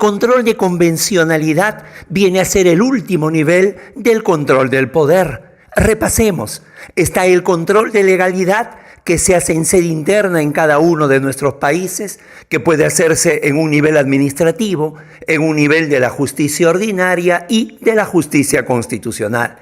control de convencionalidad viene a ser el último nivel del control del poder. Repasemos. Está el control de legalidad, que se hace en sede interna en cada uno de nuestros países, que puede hacerse en un nivel administrativo, en un nivel de la justicia ordinaria y de la justicia constitucional.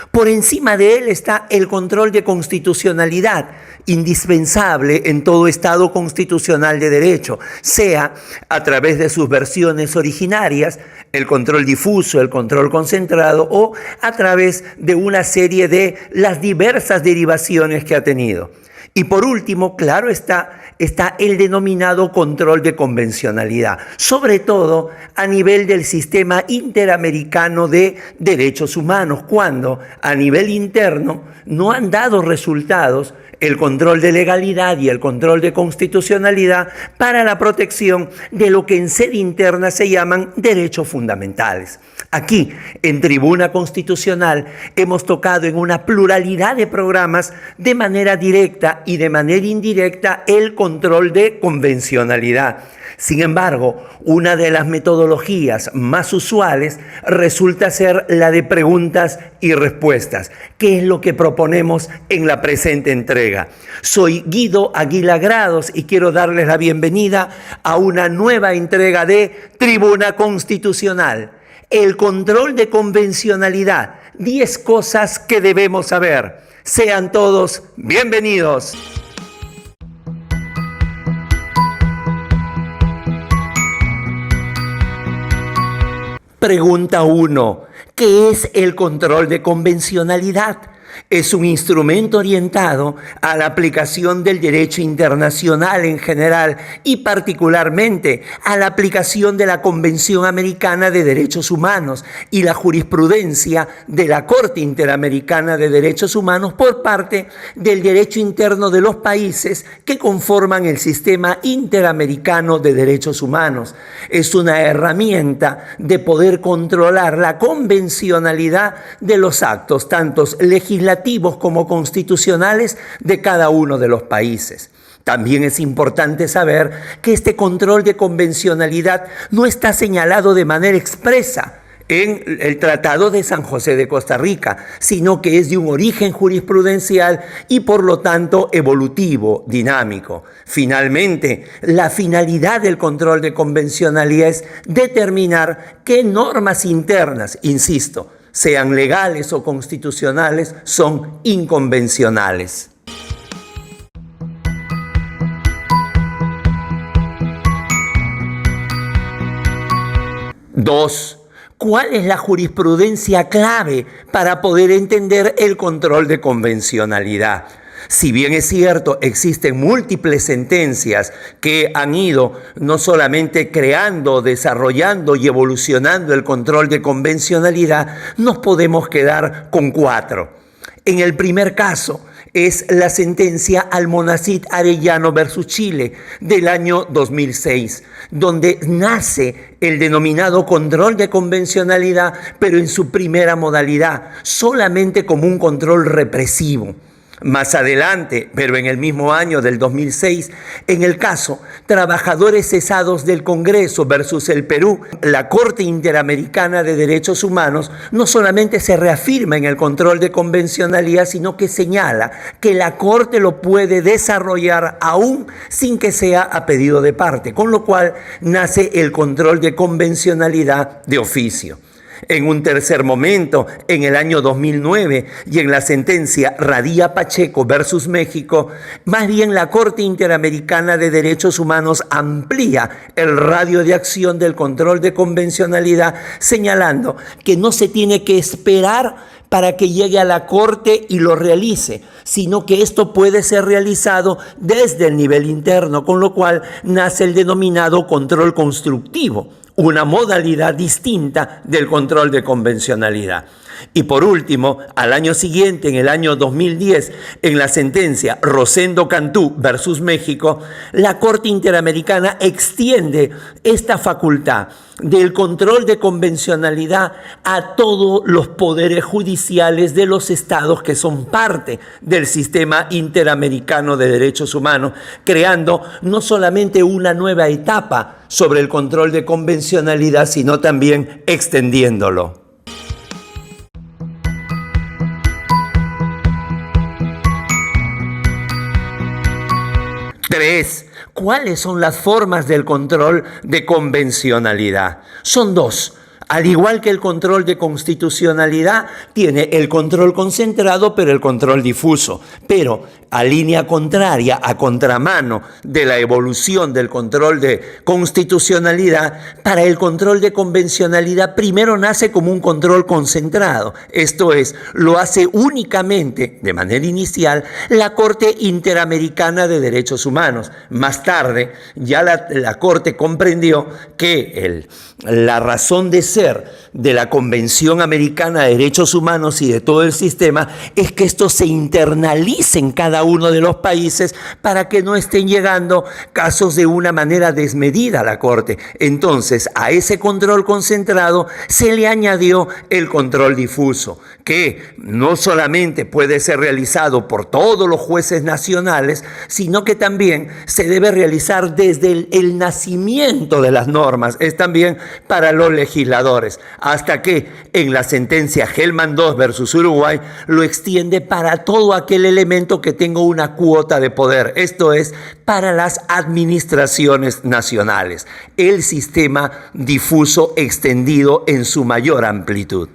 Por encima de él está el control de constitucionalidad, indispensable en todo Estado constitucional de derecho, sea a través de sus versiones originarias, el control difuso, el control concentrado, o a través de una serie de las diversas derivaciones que ha tenido. Y por último, claro está el denominado control de convencionalidad, sobre todo a nivel del sistema interamericano de derechos humanos, cuando a nivel interno no han dado resultados el control de legalidad y el control de constitucionalidad para la protección de lo que en sede interna se llaman derechos fundamentales. Aquí, en Tribuna Constitucional, hemos tocado en una pluralidad de programas de manera directa y de manera indirecta el control de convencionalidad. Sin embargo, una de las metodologías más usuales resulta ser la de preguntas y respuestas, que es lo que proponemos en la presente entrega. Soy Guido Aguila Grados y quiero darles la bienvenida a una nueva entrega de Tribuna Constitucional. El control de convencionalidad, 10 cosas que debemos saber. Sean todos bienvenidos. Pregunta 1. ¿Qué es el control de convencionalidad? Es un instrumento orientado a la aplicación del derecho internacional en general y particularmente a la aplicación de la Convención Americana de Derechos Humanos y la jurisprudencia de la Corte Interamericana de Derechos Humanos por parte del derecho interno de los países que conforman el sistema interamericano de derechos humanos. Es una herramienta de poder controlar la convencionalidad de los actos, tanto legislativos como constitucionales de cada uno de los países. También es importante saber que este control de convencionalidad no está señalado de manera expresa en el Tratado de San José de Costa Rica, sino que es de un origen jurisprudencial y por lo tanto evolutivo, dinámico. Finalmente, la finalidad del control de convencionalidad es determinar qué normas internas, insisto, sean legales o constitucionales, son inconvencionales. 2. ¿Cuál es la jurisprudencia clave para poder entender el control de convencionalidad? Si bien es cierto, existen múltiples sentencias que han ido no solamente creando, desarrollando y evolucionando el control de convencionalidad, nos podemos quedar con 4. En el primer caso es la sentencia Almonacid Arellano versus Chile del año 2006, donde nace el denominado control de convencionalidad, pero en su primera modalidad, solamente como un control represivo. Más adelante, pero en el mismo año del 2006, en el caso Trabajadores Cesados del Congreso versus el Perú, la Corte Interamericana de Derechos Humanos no solamente se reafirma en el control de convencionalidad, sino que señala que la Corte lo puede desarrollar aún sin que sea a pedido de parte, con lo cual nace el control de convencionalidad de oficio. En un tercer momento, en el año 2009 y en la sentencia Radilla Pacheco versus México, más bien la Corte Interamericana de Derechos Humanos amplía el radio de acción del control de convencionalidad, señalando que no se tiene que esperar para que llegue a la Corte y lo realice, sino que esto puede ser realizado desde el nivel interno, con lo cual nace el denominado control constructivo, una modalidad distinta del control de convencionalidad. Y por último, al año siguiente, en el año 2010, en la sentencia Rosendo Cantú versus México, la Corte Interamericana extiende esta facultad del control de convencionalidad a todos los poderes judiciales de los estados que son parte del sistema interamericano de derechos humanos, creando no solamente una nueva etapa, sobre el control de convencionalidad, sino también extendiéndolo. 3. ¿Cuáles son las formas del control de convencionalidad? Son dos. Al igual que el control de constitucionalidad, tiene el control concentrado, pero el control difuso. Pero a línea contraria, a contramano de la evolución del control de constitucionalidad, para el control de convencionalidad primero nace como un control concentrado. Esto es, lo hace únicamente, de manera inicial, la Corte Interamericana de Derechos Humanos. Más tarde, ya la Corte comprendió que la razón de ser de la Convención Americana de Derechos Humanos y de todo el sistema es que esto se internalice en cada uno de los países para que no estén llegando casos de una manera desmedida a la Corte. Entonces, a ese control concentrado se le añadió el control difuso, que no solamente puede ser realizado por todos los jueces nacionales, sino que también se debe realizar desde el nacimiento de las normas, es también para los legisladores, hasta que en la sentencia Hellman II versus Uruguay lo extiende para todo aquel elemento que tenga una cuota de poder, esto es, para las administraciones nacionales, el sistema difuso extendido en su mayor amplitud.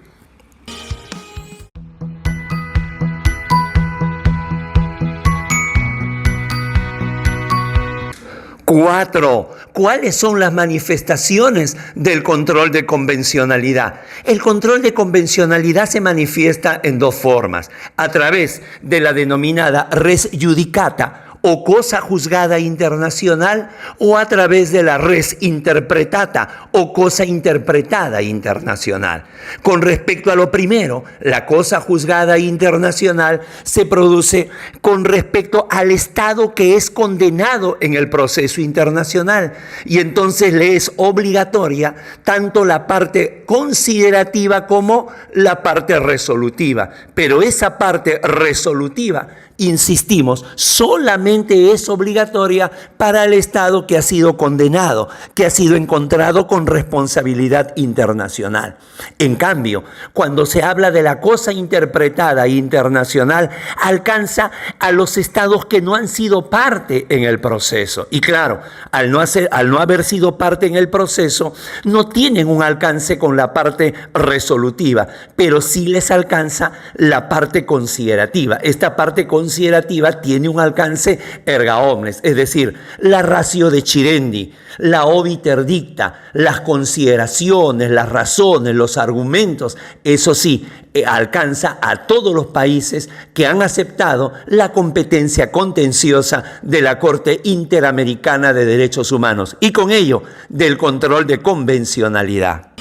4. ¿Cuáles son las manifestaciones del control de convencionalidad? El control de convencionalidad se manifiesta en dos formas: a través de la denominada res judicata, o cosa juzgada internacional, o a través de la res interpretata, o cosa interpretada internacional. Con respecto a lo primero, la cosa juzgada internacional se produce con respecto al Estado que es condenado en el proceso internacional, y entonces le es obligatoria tanto la parte considerativa como la parte resolutiva. Pero esa parte resolutiva, insistimos, solamente es obligatoria para el Estado que ha sido condenado, que ha sido encontrado con responsabilidad internacional. En cambio, cuando se habla de la cosa interpretada internacional, alcanza a los Estados que no han sido parte en el proceso. Y claro, al no haber sido parte en el proceso, no tienen un alcance con la parte resolutiva, pero sí les alcanza la parte considerativa. Esta parte considerativa tiene un alcance erga omnes, es decir, la ratio decidendi, la obiter dicta, las consideraciones, las razones, los argumentos, eso sí, alcanza a todos los países que han aceptado la competencia contenciosa de la Corte Interamericana de Derechos Humanos y con ello del control de convencionalidad.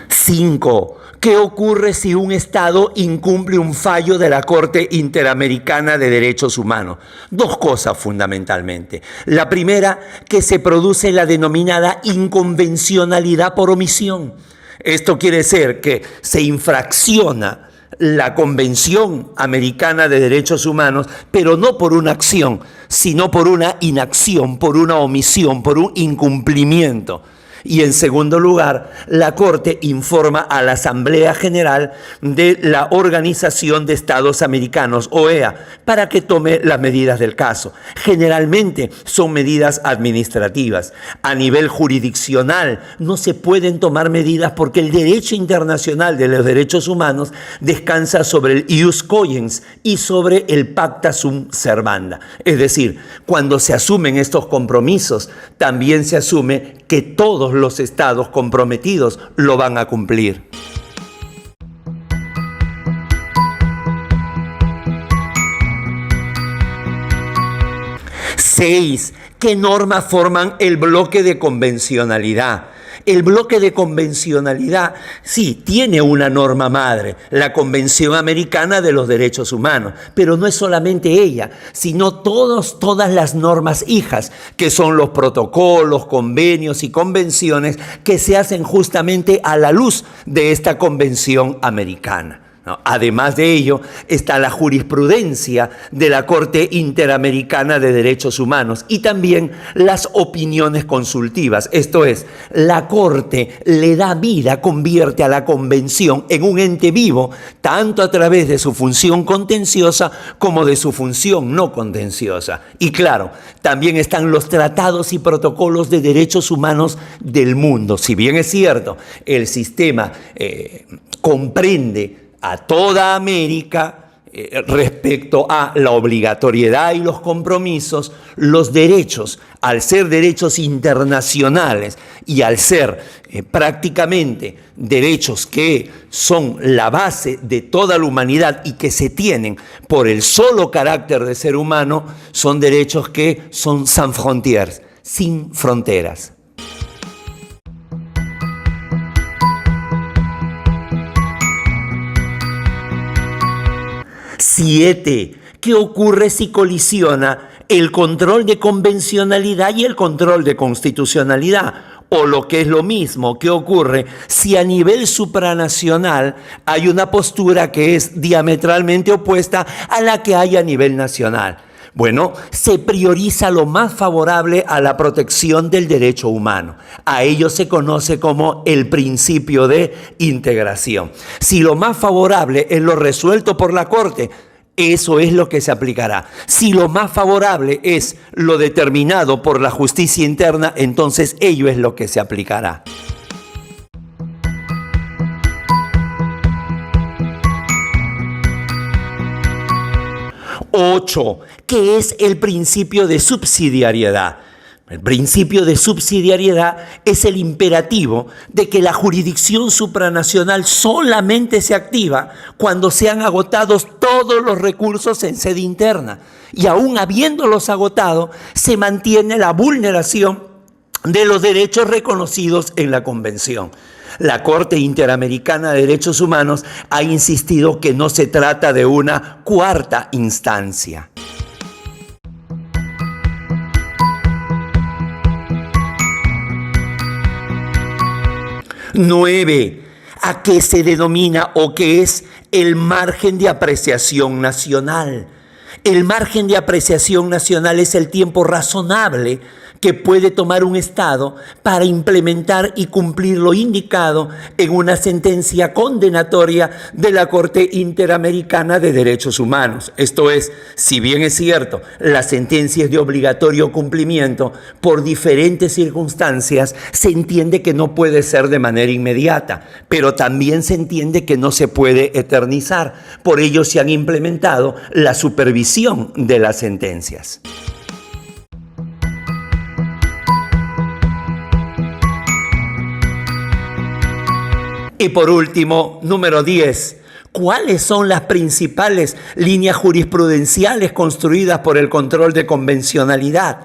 5. ¿Qué ocurre si un Estado incumple un fallo de la Corte Interamericana de Derechos Humanos? Dos cosas fundamentalmente. La primera, que se produce la denominada inconvencionalidad por omisión. Esto quiere decir que se infracciona la Convención Americana de Derechos Humanos, pero no por una acción, sino por una inacción, por una omisión, por un incumplimiento. Y en segundo lugar, la Corte informa a la Asamblea General de la Organización de Estados Americanos, OEA, para que tome las medidas del caso. Generalmente son medidas administrativas. A nivel jurisdiccional no se pueden tomar medidas porque el derecho internacional de los derechos humanos descansa sobre el ius cogens y sobre el pacta sunt servanda. Es decir, cuando se asumen estos compromisos, también se asume que todos los estados comprometidos lo van a cumplir. 6. ¿Qué normas forman el bloque de convencionalidad? El bloque de convencionalidad, sí, tiene una norma madre, la Convención Americana de los Derechos Humanos, pero no es solamente ella, sino todas las normas hijas, que son los protocolos, convenios y convenciones que se hacen justamente a la luz de esta Convención Americana. ¿no? Además de ello, está la jurisprudencia de la Corte Interamericana de Derechos Humanos y también las opiniones consultivas. Esto es, la Corte le da vida, convierte a la Convención en un ente vivo, tanto a través de su función contenciosa como de su función no contenciosa. Y claro, también están los tratados y protocolos de derechos humanos del mundo. Si bien es cierto, el sistema comprende a toda América respecto a la obligatoriedad y los compromisos, los derechos, al ser derechos internacionales y al ser prácticamente derechos que son la base de toda la humanidad y que se tienen por el solo carácter de ser humano, son derechos que son sans frontières, sin fronteras. 7. ¿Qué ocurre si colisiona el control de convencionalidad y el control de constitucionalidad? O lo que es lo mismo, ¿qué ocurre si a nivel supranacional hay una postura que es diametralmente opuesta a la que hay a nivel nacional? Bueno, se prioriza lo más favorable a la protección del derecho humano. A ello se conoce como el principio de integración. Si lo más favorable es lo resuelto por la Corte, eso es lo que se aplicará. Si lo más favorable es lo determinado por la justicia interna, entonces ello es lo que se aplicará. 8. ¿Qué es el principio de subsidiariedad? El principio de subsidiariedad es el imperativo de que la jurisdicción supranacional solamente se activa cuando sean agotados todos los recursos en sede interna. Y aún habiéndolos agotado, se mantiene la vulneración de los derechos reconocidos en la Convención. La Corte Interamericana de Derechos Humanos ha insistido que no se trata de una cuarta instancia. 9. ¿A qué se denomina o qué es el margen de apreciación nacional? El margen de apreciación nacional es el tiempo razonable que puede tomar un Estado para implementar y cumplir lo indicado en una sentencia condenatoria de la Corte Interamericana de Derechos Humanos. Esto es, si bien es cierto, la sentencia es de obligatorio cumplimiento, por diferentes circunstancias se entiende que no puede ser de manera inmediata, pero también se entiende que no se puede eternizar. Por ello se han implementado la supervisión de las sentencias. Y por último, número 10. ¿Cuáles son las principales líneas jurisprudenciales construidas por el control de convencionalidad?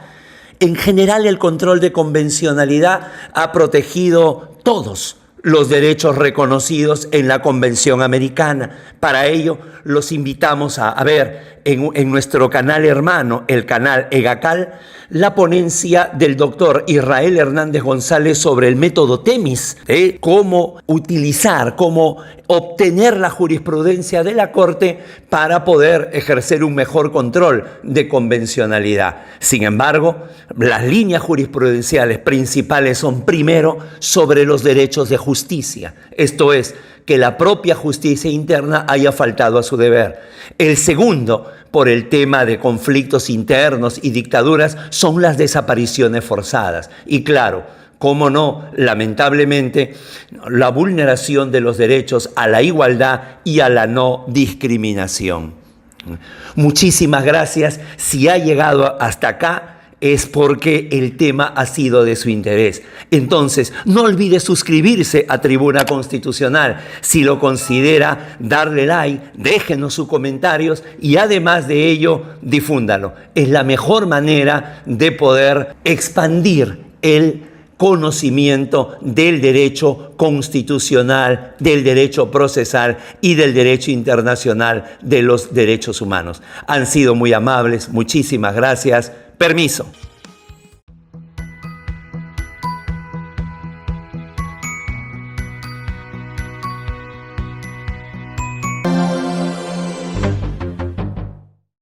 En general, el control de convencionalidad ha protegido todos los derechos reconocidos en la Convención Americana. Para ello, los invitamos a ver en nuestro canal hermano, el canal EGACAL, la ponencia del doctor Israel Hernández González sobre el método Temis, cómo utilizar, cómo obtener la jurisprudencia de la Corte para poder ejercer un mejor control de convencionalidad. Sin embargo, las líneas jurisprudenciales principales son, primero, sobre los derechos de justicia. Esto es, que la propia justicia interna haya faltado a su deber. El segundo, por el tema de conflictos internos y dictaduras, son las desapariciones forzadas. Y claro, cómo no, lamentablemente, la vulneración de los derechos a la igualdad y a la no discriminación. Muchísimas gracias. Si ha llegado hasta acá, es porque el tema ha sido de su interés. Entonces, no olvide suscribirse a Tribuna Constitucional. Si lo considera, darle like, déjenos sus comentarios y además de ello, difúndalo. Es la mejor manera de poder expandir el conocimiento del derecho constitucional, del derecho procesal y del derecho internacional de los derechos humanos. Han sido muy amables. Muchísimas gracias. Permiso.